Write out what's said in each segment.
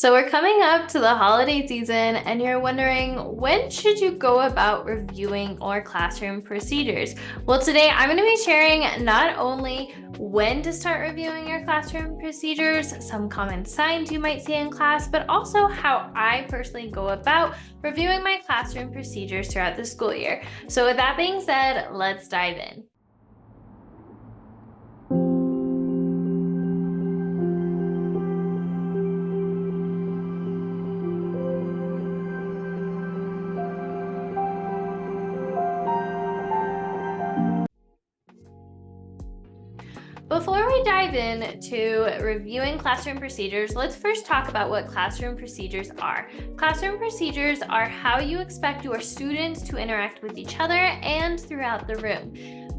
So we're coming up to the holiday season and you're wondering, when should you go about reviewing our classroom procedures? Well, today I'm going to be sharing not only when to start reviewing your classroom procedures, some common signs you might see in class, but also how I personally go about reviewing my classroom procedures throughout the school year. So with that being said, let's dive in. Before we dive in to reviewing classroom procedures, let's first talk about what classroom procedures are. Classroom procedures are how you expect your students to interact with each other and throughout the room.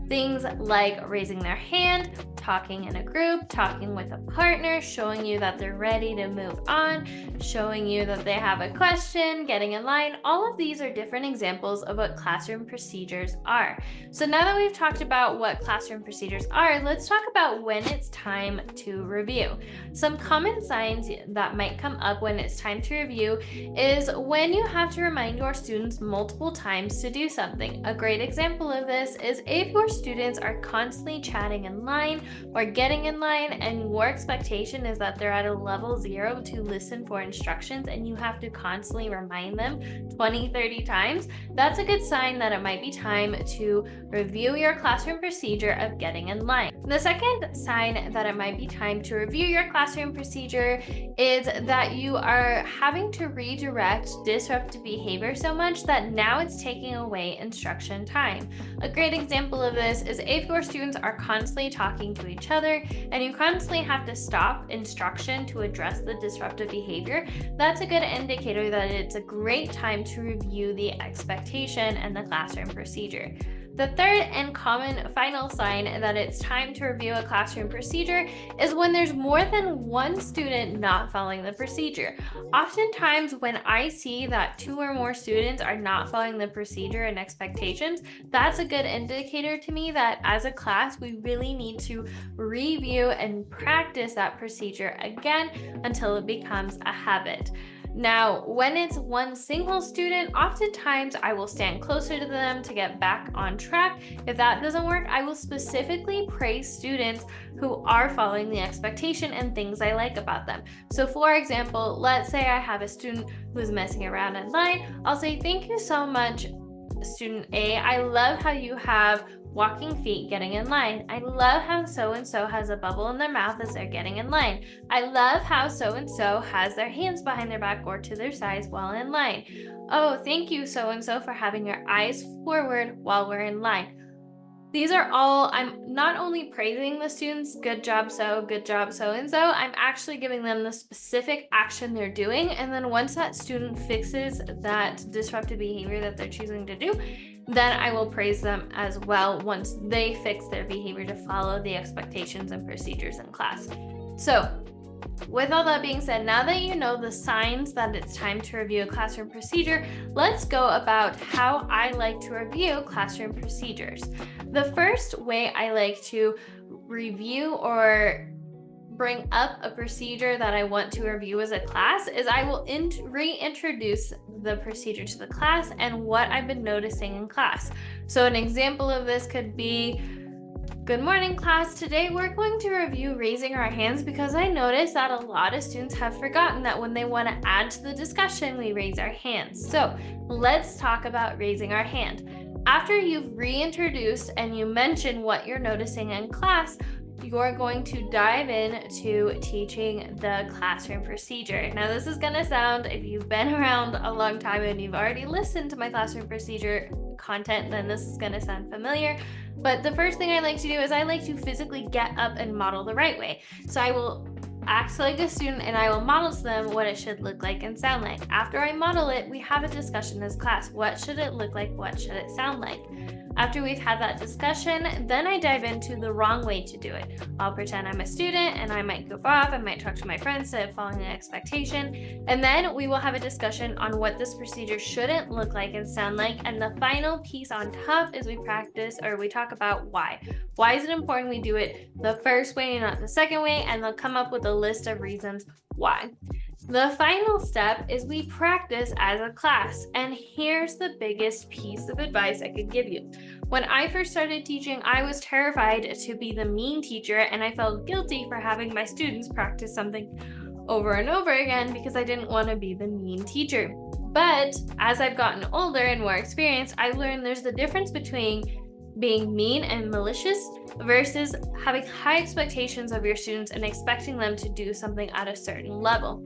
Things like raising their hand, talking in a group, talking with a partner, showing you that they're ready to move on, showing you that they have a question, getting in line. All of these are different examples of what classroom procedures are. So now that we've talked about what classroom procedures are, let's talk about when it's time to review. Some common signs that might come up when it's time to review is when you have to remind your students multiple times to do something. A great example of this is if your students are constantly chatting in line or getting in line and your expectation is that they're at a level 0 to listen for instructions and you have to constantly remind them 20, 30 times, that's a good sign that it might be time to review your classroom procedure of getting in line. The second sign that it might be time to review your classroom procedure is that you are having to redirect disruptive behavior so much that now it's taking away instruction time. A great example of this is if your students are constantly talking to each other and you constantly have to stop instruction to address the disruptive behavior, that's a good indicator that it's a great time to review the expectation and the classroom procedure. The third and common final sign that it's time to review a classroom procedure is when there's more than one student not following the procedure. Oftentimes, when I see that 2 or more students are not following the procedure and expectations, that's a good indicator to me that as a class, we really need to review and practice that procedure again until it becomes a habit. Now, when it's one single student, oftentimes I will stand closer to them to get back on track. If that doesn't work, I will specifically praise students who are following the expectation and things I like about them. So for example, let's say I have a student who's messing around in line. I'll say, "Thank you so much, student A. I love how you have walking feet getting in line. I love how so-and-so has a bubble in their mouth as they're getting in line. I love how so-and-so has their hands behind their back or to their sides while in line. Oh, thank you so-and-so for having your eyes forward while we're in line." These are all, I'm not only praising the students, good job so and so, I'm actually giving them the specific action they're doing. And then once that student fixes that disruptive behavior that they're choosing to do, then I will praise them as well once they fix their behavior to follow the expectations and procedures in class. So, with all that being said, now that you know the signs that it's time to review a classroom procedure, let's go about how I like to review classroom procedures. The first way I like to review or bring up a procedure that I want to review as a class is I will reintroduce the procedure to the class and what I've been noticing in class. So an example of this could be, "Good morning, class. Today we're going to review raising our hands because I noticed that a lot of students have forgotten that when they want to add to the discussion, we raise our hands. So let's talk about raising our hand." After you've reintroduced and you mention what you're noticing in class, you're going to dive into teaching the classroom procedure. Now, this is going to sound, if you've been around a long time and you've already listened to my classroom procedure content, then this is going to sound familiar. But the first thing I like to do is I like to physically get up and model the right way. So I will act like a student and I will model to them what it should look like and sound like. After I model it, we have a discussion as class. What should it look like? What should it sound like? After we've had that discussion, then I dive into the wrong way to do it. I'll pretend I'm a student and I might goof off, I might talk to my friends instead of following an expectation, and then we will have a discussion on what this procedure shouldn't look like and sound like, and the final piece on top is we practice or we talk about why. Why is it important we do it the first way and not the second way, and they'll come up with a list of reasons why. The final step is we practice as a class, and here's the biggest piece of advice I could give you. When I first started teaching, I was terrified to be the mean teacher, and I felt guilty for having my students practice something over and over again because I didn't want to be the mean teacher. But as I've gotten older and more experienced, I learned there's the difference between being mean and malicious versus having high expectations of your students and expecting them to do something at a certain level.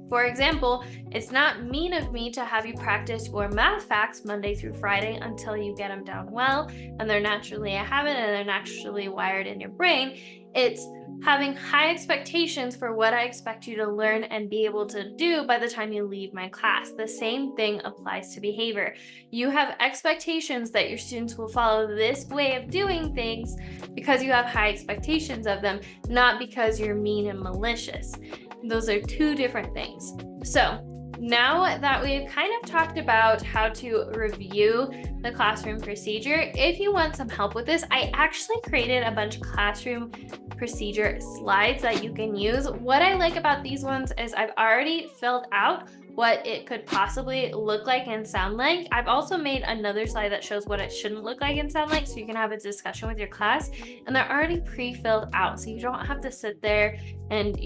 For example, it's not mean of me to have you practice your math facts Monday through Friday until you get them down well and they're naturally a habit and they're naturally wired in your brain. It's having high expectations for what I expect you to learn and be able to do by the time you leave my class. The same thing applies to behavior. You have expectations that your students will follow this way of doing things because you have high expectations of them, not because you're mean and malicious. Those are two different things. So now that we've kind of talked about how to review the classroom procedure, if you want some help with this, I actually created a bunch of classroom procedure slides that you can use. What I like about these ones is I've already filled out what it could possibly look like and sound like. I've also made another slide that shows what it shouldn't look like and sound like, so you can have a discussion with your class, and they're already pre-filled out, so you don't have to sit there and,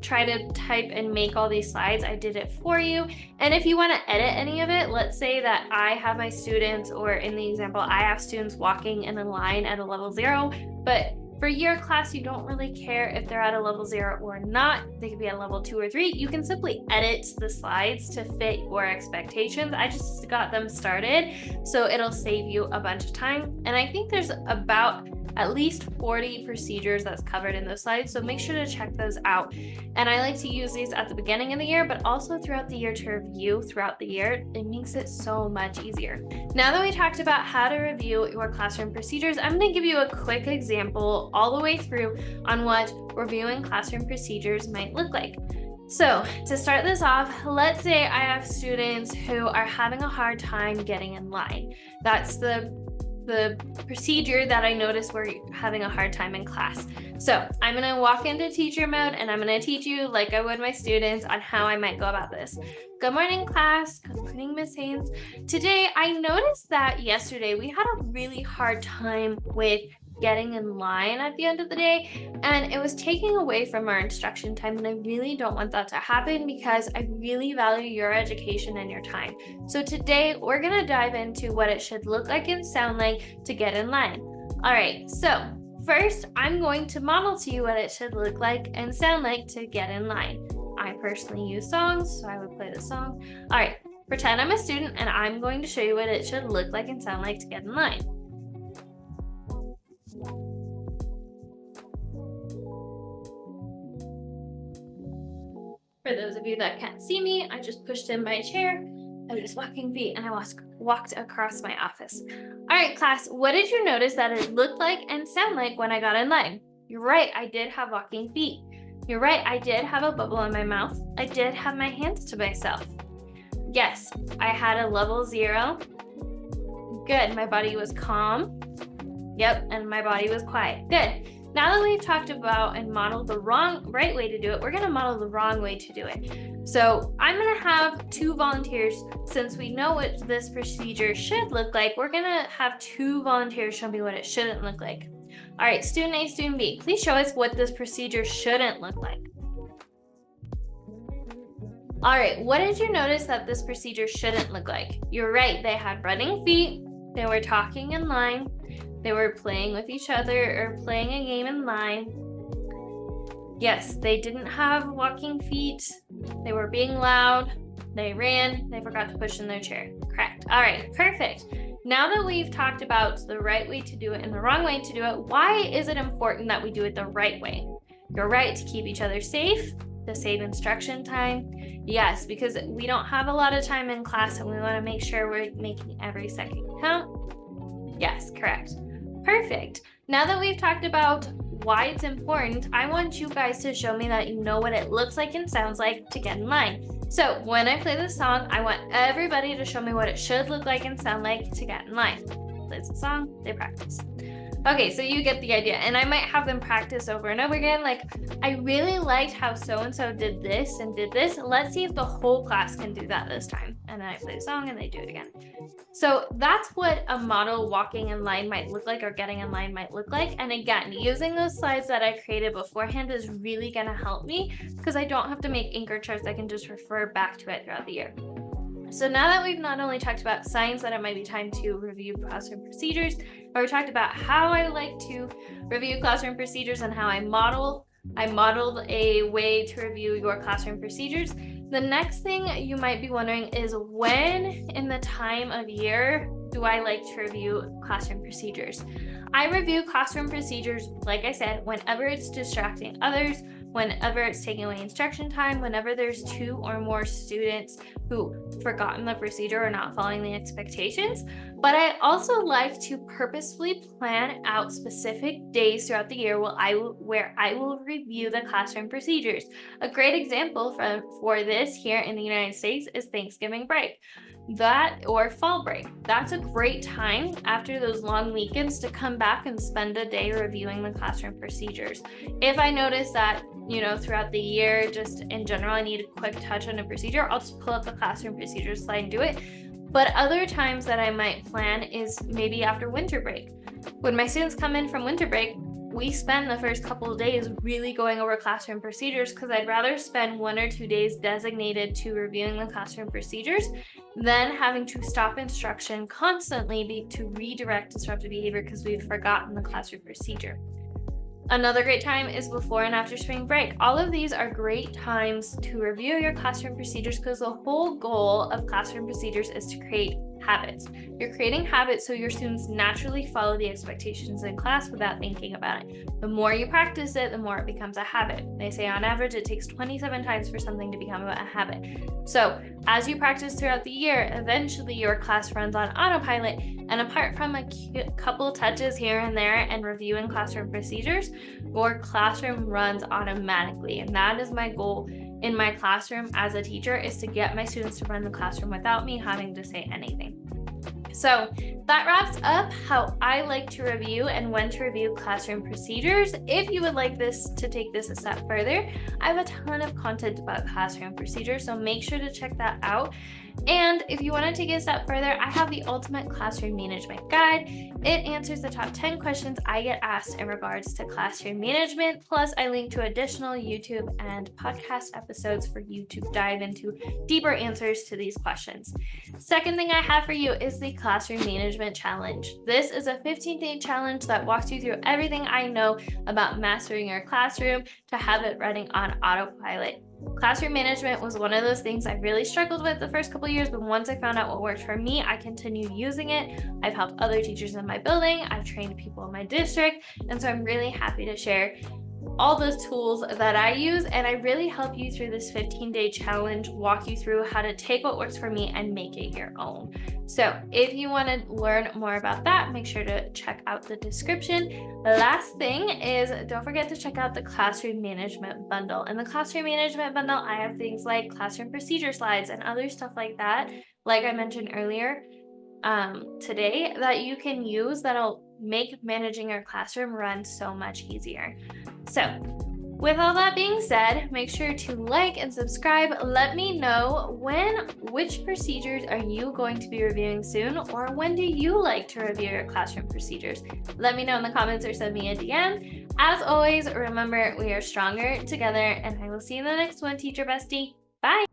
try to type and make all these slides. I did it for you. And if you want to edit any of it, let's say that I have my students, or in the example, I have students walking in a line at a level 0, but for your class, you don't really care if they're at a level 0 or not. They could be at level 2 or 3. You can simply edit the slides to fit your expectations. I just got them started, so it'll save you a bunch of time. And I think there's about at least 40 procedures that's covered in those slides, so make sure to check those out. And I like to use these at the beginning of the year, but also throughout the year to review throughout the year. It makes it so much easier. Now that we talked about how to review your classroom procedures, I'm going to give you a quick example all the way through on what reviewing classroom procedures might look like. So to start this off, let's say I have students who are having a hard time getting in line. That's the procedure that I noticed we're having a hard time in class. So I'm gonna walk into teacher mode and I'm gonna teach you, like I would my students, on how I might go about this. Good morning, class. Good morning, Miss Haynes. Today, I noticed that yesterday we had a really hard time with getting in line at the end of the day, and it was taking away from our instruction time, and I really don't want that to happen because I really value your education and your time. So today we're gonna dive into what it should look like and sound like to get in line. All right, so first I'm going to model to you what it should look like and sound like to get in line. I personally use songs, so I would play the song. All right, pretend I'm a student and I'm going to show you what it should look like and sound like to get in line. For those of you that can't see me, I just pushed in my chair, I was walking feet, and I walked across my office. All right, class, what did you notice that it looked like and sound like when I got in line? You're right, I did have walking feet. You're right, I did have a bubble in my mouth. I did have my hands to myself. Yes, I had a level 0. Good, my body was calm. Yep, and my body was quiet. Good. Now that we've talked about and modeled the right way to do it, we're gonna model the wrong way to do it. So I'm gonna have 2 volunteers. Since we know what this procedure should look like, we're gonna have 2 volunteers show me what it shouldn't look like. All right, student A, student B, please show us what this procedure shouldn't look like. All right, what did you notice that this procedure shouldn't look like? You're right, they had running feet, they were talking in line, they were playing with each other or playing a game in line. Yes, they didn't have walking feet. They were being loud. They ran. They forgot to push in their chair. Correct. All right, perfect. Now that we've talked about the right way to do it and the wrong way to do it, why is it important that we do it the right way? You're right, to keep each other safe, to save instruction time. Yes, because we don't have a lot of time in class and we want to make sure we're making every second count. Yes, correct. Perfect. Now that we've talked about why it's important, I want you guys to show me that you know what it looks like and sounds like to get in line. So when I play this song, I want everybody to show me what it should look like and sound like to get in line. Plays the song, they practice. Okay, so you get the idea. And I might have them practice over and over again. Like, I really liked how so-and-so did this and did this. Let's see if the whole class can do that this time. And then I play the song and they do it again. So that's what a model walking in line might look like, or getting in line might look like. And again, using those slides that I created beforehand is really going to help me, because I don't have to make anchor charts. I can just refer back to it throughout the year. So now that we've not only talked about signs that it might be time to review classroom procedures, but we talked about how I like to review classroom procedures and how I modeled a way to review your classroom procedures. The next thing you might be wondering is, when in the time of year do I like to review classroom procedures? I review classroom procedures, like I said, whenever it's distracting others, whenever it's taking away instruction time, whenever there's 2 or more students who forgotten the procedure or not following the expectations. But I also like to purposefully plan out specific days throughout the year where I will review the classroom procedures. A great example for this here in the United States is Thanksgiving break. Or fall break. That's a great time after those long weekends to come back and spend a day reviewing the classroom procedures. If I notice that, throughout the year, just in general, I need a quick touch on a procedure, I'll just pull up the classroom procedures slide and do it. But other times that I might plan is maybe after winter break. When my students come in from winter break, we spend the first couple of days really going over classroom procedures, because I'd rather spend 1 or 2 days designated to reviewing the classroom procedures than having to stop instruction constantly to redirect disruptive behavior because we've forgotten the classroom procedure. Another great time is before and after spring break. All of these are great times to review your classroom procedures, because the whole goal of classroom procedures is to create habits. You're creating habits so your students naturally follow the expectations in class without thinking about it. The more you practice it, the more it becomes a habit. They say on average it takes 27 times for something to become a habit. So as you practice throughout the year, eventually your class runs on autopilot, and apart from a couple touches here and there and reviewing classroom procedures, your classroom runs automatically. And that is my goal in my classroom as a teacher, is to get my students to run the classroom without me having to say anything. So that wraps up how I like to review and when to review classroom procedures. If you would like this to take this a step further, I have a ton of content about classroom procedures, so make sure to check that out. And if you want to take it a step further, I have the Ultimate Classroom Management Guide. It answers the top 10 questions I get asked in regards to classroom management. Plus, I link to additional YouTube and podcast episodes for you to dive into deeper answers to these questions. Second thing I have for you is the Classroom Management Challenge. This is a 15-day challenge that walks you through everything I know about mastering your classroom to have it running on autopilot. Classroom management was one of those things I really struggled with the first couple of years, but once I found out what worked for me, I continued using it. I've helped other teachers in my building, I've trained people in my district, and so I'm really happy to share all those tools that I use, and I really help you through this 15-day challenge, walk you through how to take what works for me and make it your own. So if you want to learn more about that, make sure to check out the description. Last thing is, don't forget to check out the Classroom Management Bundle. In the Classroom Management Bundle, I have things like classroom procedure slides and other stuff like that, like I mentioned earlier today, that you can use that'll make managing your classroom run so much easier. So with all that being said, make sure to like and subscribe. Let me know which procedures are you going to be reviewing soon, or when do you like to review your classroom procedures? Let me know in the comments or send me a DM. As always, remember, we are stronger together, and I will see you in the next one, Teacher Bestie. Bye.